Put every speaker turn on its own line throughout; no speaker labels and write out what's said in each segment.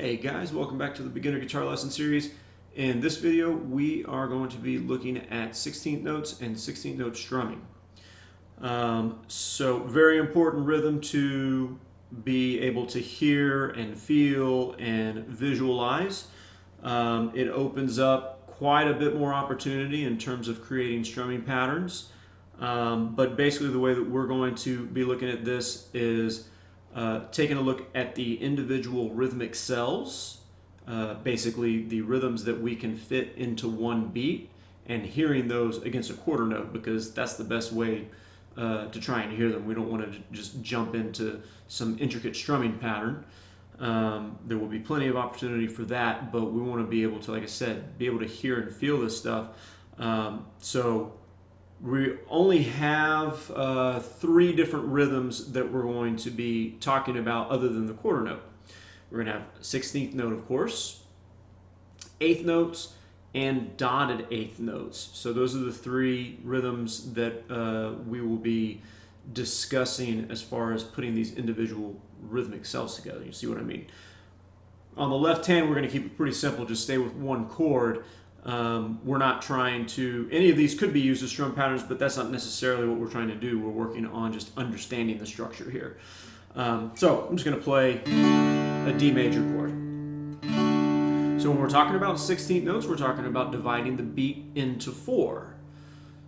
Hey guys, welcome back to the Beginner Guitar Lesson Series. In this video, we are going to be looking at 16th notes and 16th note strumming. So very important rhythm to be able to hear and feel and visualize. It opens up quite a bit more opportunity in terms of creating strumming patterns. But basically the way that we're going to be looking at this is taking a look at the individual rhythmic cells, basically the rhythms that we can fit into one beat, and hearing those against a quarter note, because that's the best way to try and hear them. We don't want to just jump into some intricate strumming pattern. There will be plenty of opportunity for that, but we want to be able to, like I said, be able to hear and feel this stuff. So we only have 3 different rhythms that we're going to be talking about other than the quarter note. We're going to have 16th note, of course, 8th notes, and dotted 8th notes. So those are the 3 rhythms that we will be discussing as far as putting these individual rhythmic cells together. You see what I mean? On the left hand, we're going to keep it pretty simple. Just stay with one chord. We're not trying to, any of these could be used as strum patterns, but that's not necessarily what we're trying to do. We're working on just understanding the structure here. So I'm just going to play a D major chord. So when we're talking about 16th notes, we're talking about dividing the beat into 4.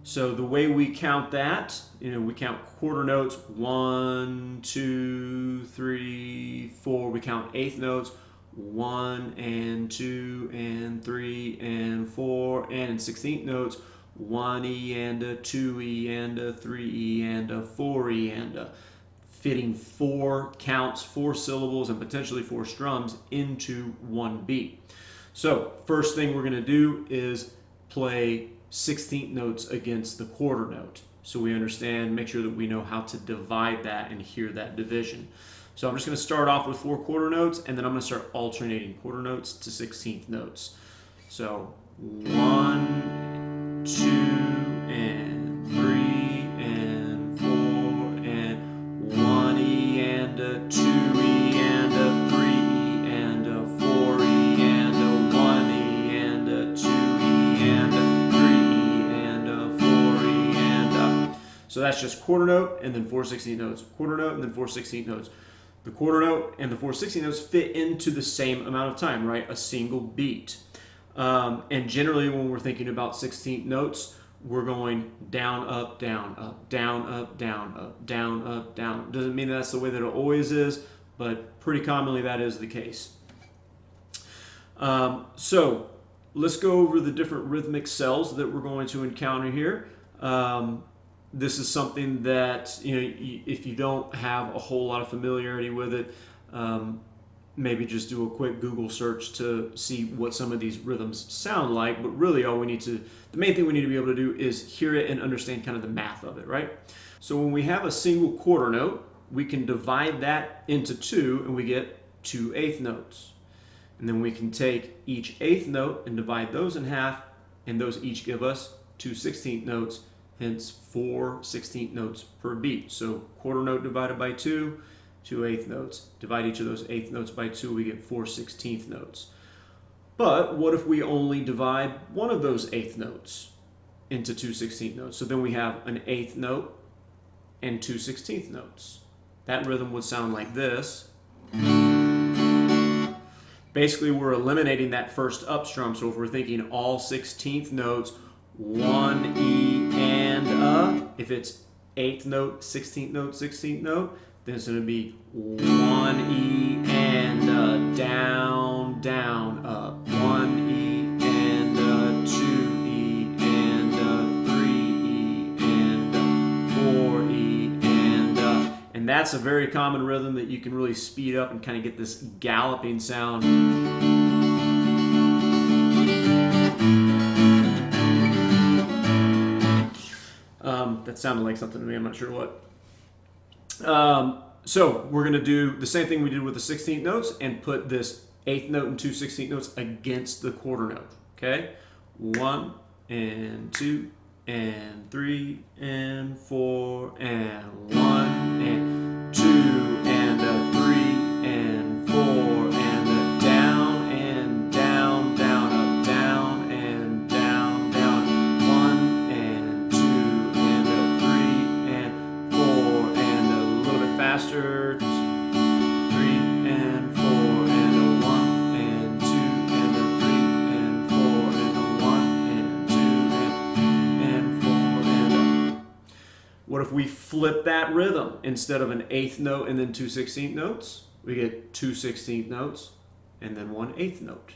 So the way we count that, we count quarter notes, 1, 2, 3, 4. We count 8th notes, 1 and 2 and 3 and 4, and in 16th notes, 1E and a 2E and a 3E and a 4E and a, fitting 4 counts, 4 syllables, and potentially 4 strums into one beat. So first thing we're going to do is play 16th notes against the quarter note, so we understand, make sure that we know how to divide that and hear that division. So I'm just going to start off with 4 quarter notes, and then I'm going to start alternating quarter notes to 16th notes. So 1, 2, and 3, and 4, and 1E and a 2E and a 3E and a 4E and a 1E and a 2E and a 3E and a 4E and a... So that's just quarter note and then 4 16th notes. Quarter note and then 4 16th notes. The quarter note and the 4 16th notes fit into the same amount of time, right? A single beat. And generally when we're thinking about 16th notes, we're going down, up, down, up, down, up, down, up, down, up, down. Doesn't mean that's the way that it always is, but pretty commonly that is the case. So let's go over the different rhythmic cells that we're going to encounter here. This is something that, if you don't have a whole lot of familiarity with it, maybe just do a quick Google search to see what some of these rhythms sound like. But really the main thing we need to be able to do is hear it and understand kind of the math of it, right? So when we have a single quarter note, we can divide that into 2 and we get 2 8th notes. And then we can take each 8th note and divide those in half, and those each give us 2 16th notes. Hence 4 16th notes per beat. So quarter note divided by 2, 2 8th notes. Divide each of those 8th notes by 2, we get 4 16th notes. But what if we only divide one of those 8th notes into 2 16th notes? So then we have an 8th note and 2 16th notes. That rhythm would sound like this. Basically, we're eliminating that first up strum. So if we're thinking all 16th notes, 1 E and a. If it's 8th note, 16th note, 16th note, then it's going to be 1 E and a, down, down, up. 1 E and a, 2 E and a, 3 E and a, 4 E and a. And that's a very common rhythm that you can really speed up and kind of get this galloping sound. That sounded like something to me, I'm not sure what. So we're going to do the same thing we did with the 16th notes and put this 8th note and 2 16th notes against the quarter note. Okay? 1 and 2 and 3 and 4 and 1 and 2 and a 3 and 4 and a down. if we flip that rhythm, instead of an eighth note and then 2/16 notes, we get 2/16 notes and then 1/8 note.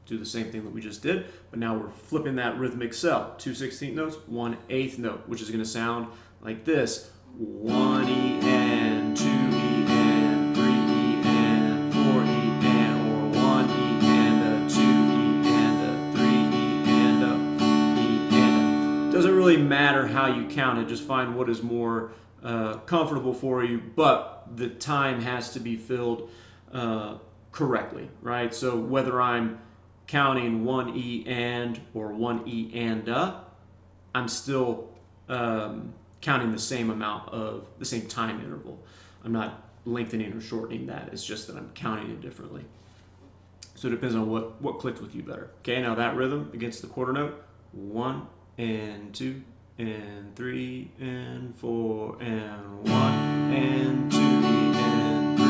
Do the same thing that we just did, but now we're flipping that rhythmic cell. 2/16 notes, 1/8 note, which is going to sound like this: 1 E and 2 E and 3 E and 4 E and, or 1 E and a 2 E and a 3 E and a E and a. Doesn't really matter how you count it, just find what is more comfortable for you, but the time has to be filled correctly, right? So whether I'm counting 1 E and or 1 E and I'm still counting the same amount of the same time interval. I'm not lengthening or shortening that. It's just that I'm counting it differently. So it depends on what clicks with you better. Okay, now that rhythm against the quarter note: 1 and 2 and 3 and 4 and 1 and 2 E and 3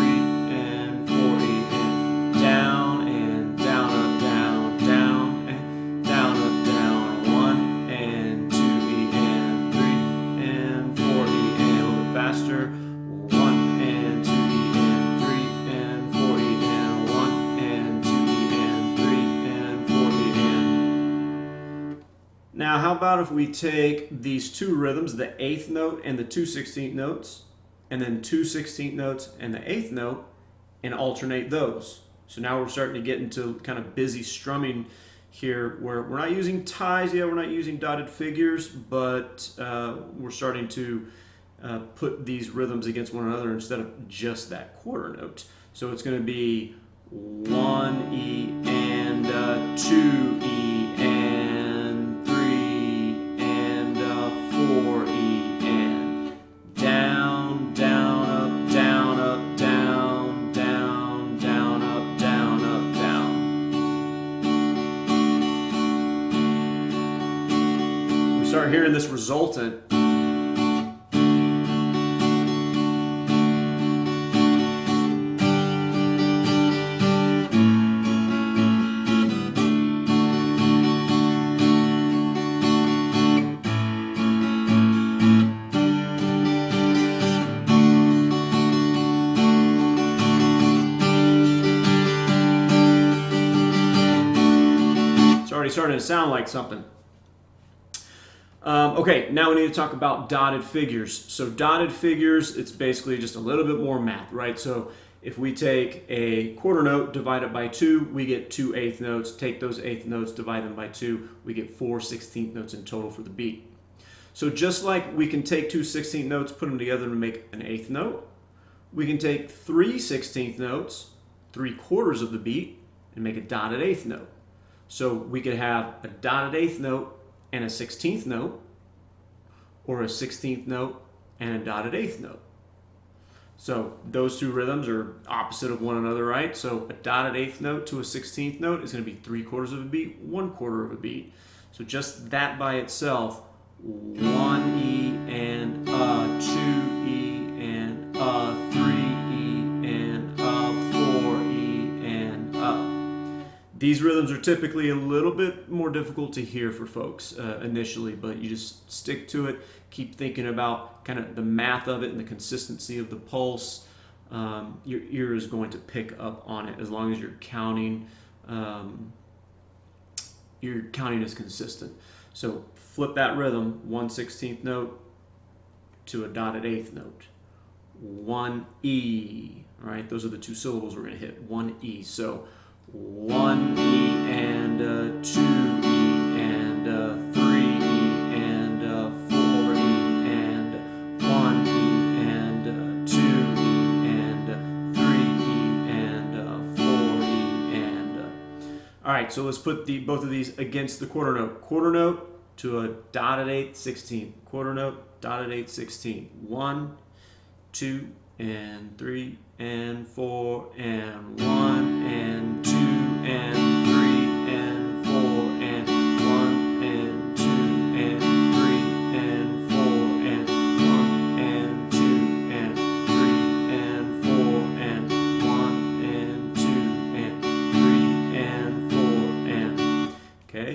and 4 E and down and down up down down and down up down. 1 and 2 E and 3 and 4 E and a little bit faster. 1 and 2 E and 3 and 4 E and 1 and 2 E and 3 and 4 E and. Now, how about if we take these two rhythms, the eighth note and the 2/16 notes, and then 2/16 notes and the eighth note, and alternate those? So now we're starting to get into kind of busy strumming here, where we're not using ties yet, we're not using dotted figures, but we're starting to put these rhythms against one another instead of just that quarter note. So it's going to be 1 E and 2 E and 3 and 4 E and down, down, up, down, up, down, down, down, up, down, up, down. We start hearing this resultant. Starting to sound like something. Okay, now we need to talk about dotted figures. So dotted figures, it's basically just a little bit more math, right? So if we take a quarter note, divide it by 2, we get 2 eighth notes. Take those eighth notes, divide them by 2, we get 4 16th notes in total for the beat. So just like we can take 2 16th notes, put them together to make an eighth note, we can take 3 16th notes, 3/4 of the beat, and make a dotted eighth note. So we could have a dotted eighth note and a 16th note, or a 16th note and a dotted eighth note. So those two rhythms are opposite of one another, right? So a dotted eighth note to a 16th note is going to be 3/4 of a beat, 1/4 of a beat. So just that by itself, 1 E and a 2 E and a 3 E and a 4 E and a. These rhythms are typically a little bit more difficult to hear for folks initially, but you just stick to it. Keep thinking about kind of the math of it and the consistency of the pulse. Your ear is going to pick up on it as long as you're counting. Your counting is consistent. So flip that rhythm: 1/16th note to a dotted eighth note. 1 E. All right, those are the two syllables we're going to hit. 1 E. So 1 E and 2 E and 3 E and 4 E and 1 E and 2 E and 3 E and 4 E and. All right, so let's put both of these against the quarter note. Quarter note to a dotted eighth 16. Quarter note, dotted eighth 16. 1, 2 and 3 and 4 and 1 and 2 and 3 and 4 and 1 and 2 and 3 and 4 and 1 and 2 and 3 and 4 and 1 and 2 and 3 and 4 and. Okay,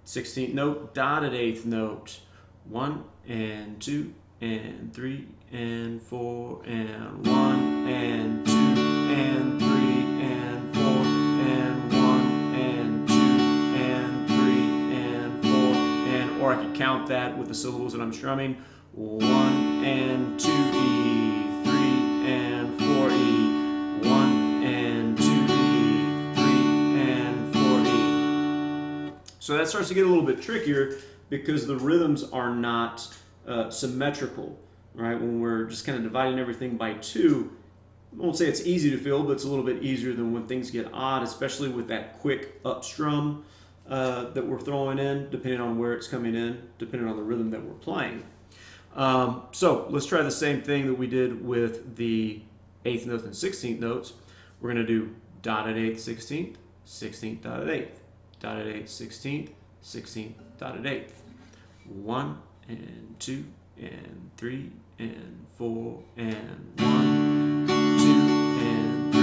16th note, dotted eighth note. 1 and 2 and 3 and 4 and 1 and 2 and 3 and 4 and 1 and 2 and 3 and 4 and, or I could count that with the syllables that I'm strumming. 1 and 2 E, 3 and 4 E, 1 and 2 E, 3 and 4 E. So that starts to get a little bit trickier because the rhythms are not symmetrical, right? When we're just kind of dividing everything by 2, I won't say it's easy to feel, but it's a little bit easier than when things get odd, especially with that quick up strum that we're throwing in, depending on where it's coming in, depending on the rhythm that we're playing. So let's try the same thing that we did with the 8th note and 16th notes. We're going to do dotted 8th, 16th, 16th, dotted 8th, dotted 8th, 16th, 16th, dotted 8th. 1 and 2 and 3 and 4 and 1, 2 and 3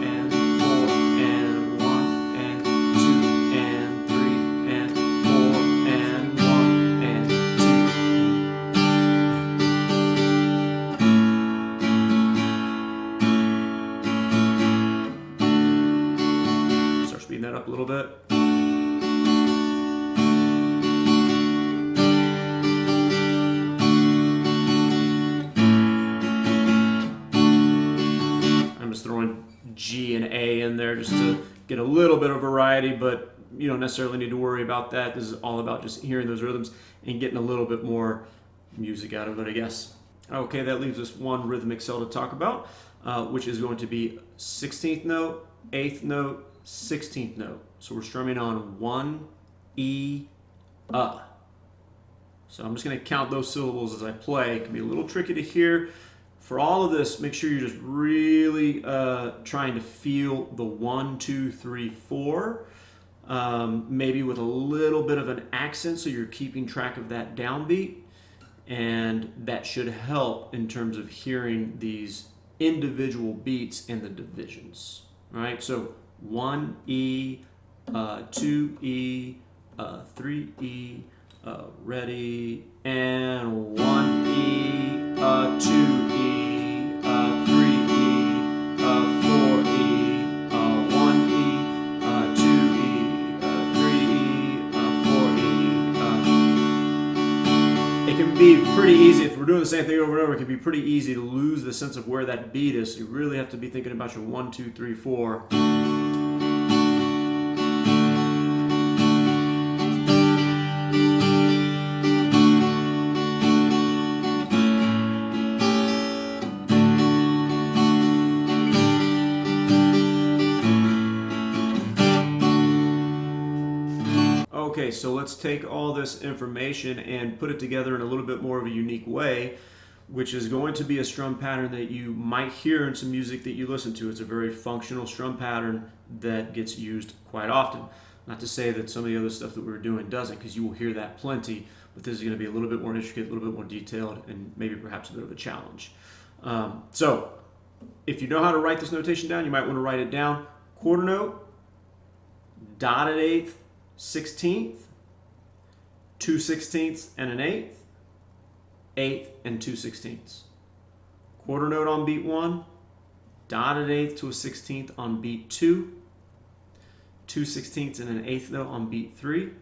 and 4 and 1 and 2 and 3 and 4 and 1 and 2. Start speeding that up a little bit. Throwing G and A in there just to get a little bit of variety, but you don't necessarily need to worry about that. This is all about just hearing those rhythms and getting a little bit more music out of it, I guess. Okay, that leaves us one rhythmic cell to talk about, which is going to be 16th note, 8th note, 16th note. So we're strumming on 1 E, So I'm just going to count those syllables as I play. It can be a little tricky to hear. For all of this, make sure you're just really trying to feel the 1, 2, 3, 4, maybe with a little bit of an accent so you're keeping track of that downbeat, and that should help in terms of hearing these individual beats and the divisions, right? So 1 E, 2 E, 3 E, ready, and 1 E, 2 E, 3 E, 4 E, 1 E, 2 E, 3 E, 4 E. It can be pretty easy, if we're doing the same thing over and over, it can be pretty easy to lose the sense of where that beat is. So you really have to be thinking about your 1, 2, 3, 4. Okay, so let's take all this information and put it together in a little bit more of a unique way, which is going to be a strum pattern that you might hear in some music that you listen to. It's a very functional strum pattern that gets used quite often. Not to say that some of the other stuff that we're doing doesn't, because you will hear that plenty, but this is going to be a little bit more intricate, a little bit more detailed, and maybe perhaps a bit of a challenge. So if you know how to write this notation down, you might want to write it down. Quarter note, dotted 8th, 16th, 2 16ths and an 8th, 8th and 2 16ths. Quarter note on beat 1, dotted 8th to a 16th on beat 2, 2 16ths and an 8th note on beat 3,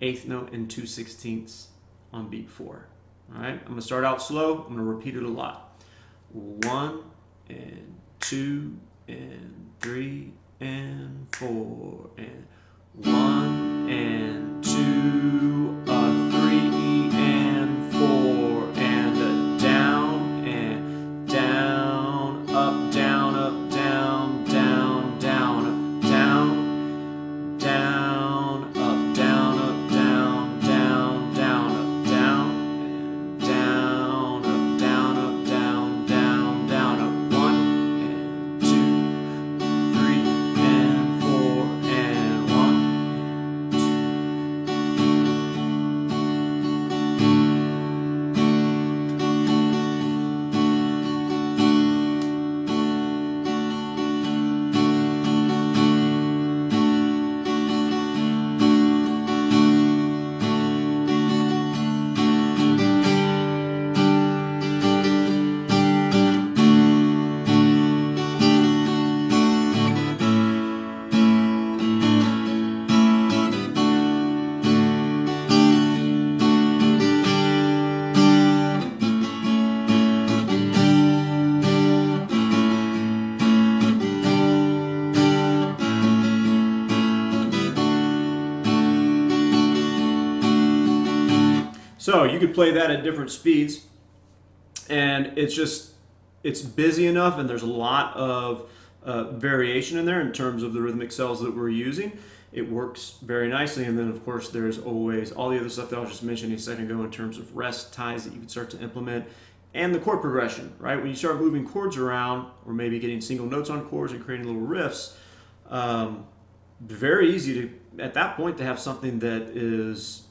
8th note and 2 16ths on beat 4. All right, I'm going to start out slow. I'm going to repeat it a lot. 1 and 2 and 3 and 4 and 1 and 2, 3 and 4, and a down and down, up, down, up, down, down, down, up, down, down, up, down, up, down, down, down, up, down, and down, up, down, up, down, down, down, up. 1 and 2, 3 and 4 and 1. So you could play that at different speeds, and it's busy enough, and there's a lot of variation in there in terms of the rhythmic cells that we're using. It works very nicely. And then of course there's always all the other stuff that I was just mentioning a second ago in terms of rest ties that you can start to implement, and the chord progression, right? When you start moving chords around, or maybe getting single notes on chords and creating little riffs, very easy to, at that point, to have something that is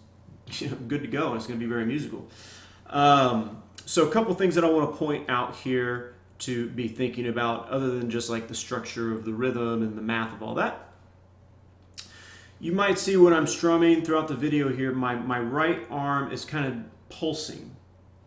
good to go, and it's going to be very musical. So a couple things that I want to point out here to be thinking about, other than just like the structure of the rhythm and the math of all that. You might see when I'm strumming throughout the video here, my right arm is kind of pulsing,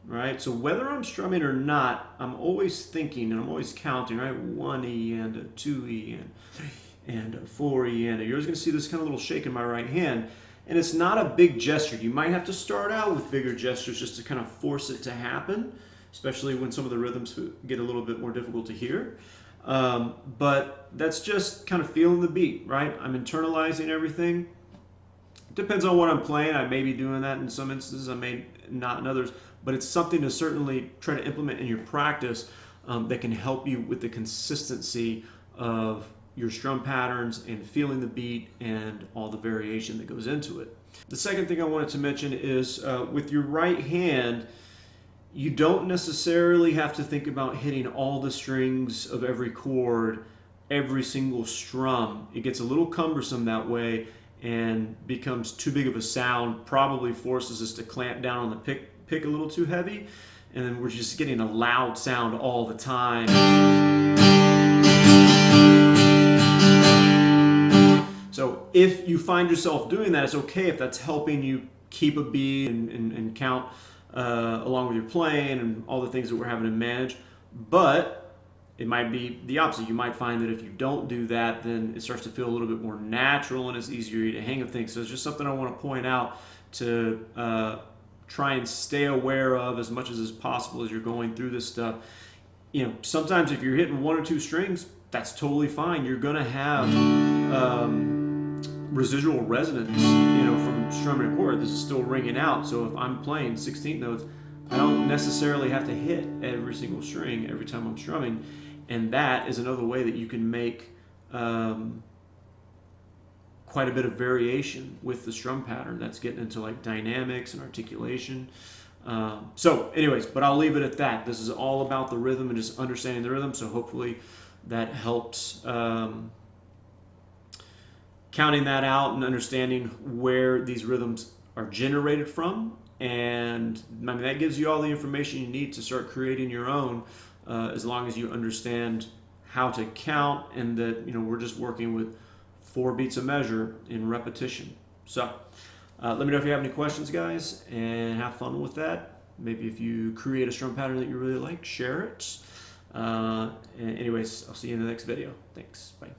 right? So whether I'm strumming or not, I'm always thinking and I'm always counting, right? 1E and a 2E and 3 and a 4E and a, you're always going to see this kind of little shake in my right hand. And it's not a big gesture. You might have to start out with bigger gestures just to kind of force it to happen, especially when some of the rhythms get a little bit more difficult to hear. But that's just kind of feeling the beat, right? I'm internalizing everything. Depends on what I'm playing. I may be doing that in some instances, I may not in others, but it's something to certainly try to implement in your practice that can help you with the consistency of your strum patterns and feeling the beat and all the variation that goes into it. The second thing I wanted to mention is with your right hand, you don't necessarily have to think about hitting all the strings of every chord, every single strum. It gets a little cumbersome that way and becomes too big of a sound, probably forces us to clamp down on the pick a little too heavy, and then we're just getting a loud sound all the time. So if you find yourself doing that, it's okay if that's helping you keep a beat and count along with your playing and all the things that we're having to manage. But it might be the opposite. You might find that if you don't do that, then it starts to feel a little bit more natural and it's easier to hang of things. So it's just something I want to point out to try and stay aware of as much as is possible as you're going through this stuff. You know, sometimes if you're hitting one or two strings, that's totally fine. You're going to have residual resonance, you know, from strumming a chord. This is still ringing out. So if I'm playing 16th notes, I don't necessarily have to hit every single string every time I'm strumming. And that is another way that you can make quite a bit of variation with the strum pattern. That's getting into like dynamics and articulation. So anyways, but I'll leave it at that. This is all about the rhythm and just understanding the rhythm. So hopefully that helps counting that out and understanding where these rhythms are generated from. And I mean, that gives you all the information you need to start creating your own, as long as you understand how to count and that, you know, we're just working with 4 beats a measure in repetition. So let me know if you have any questions, guys, and have fun with that. Maybe if you create a strum pattern that you really like, share it. Anyways, I'll see you in the next video. Thanks. Bye.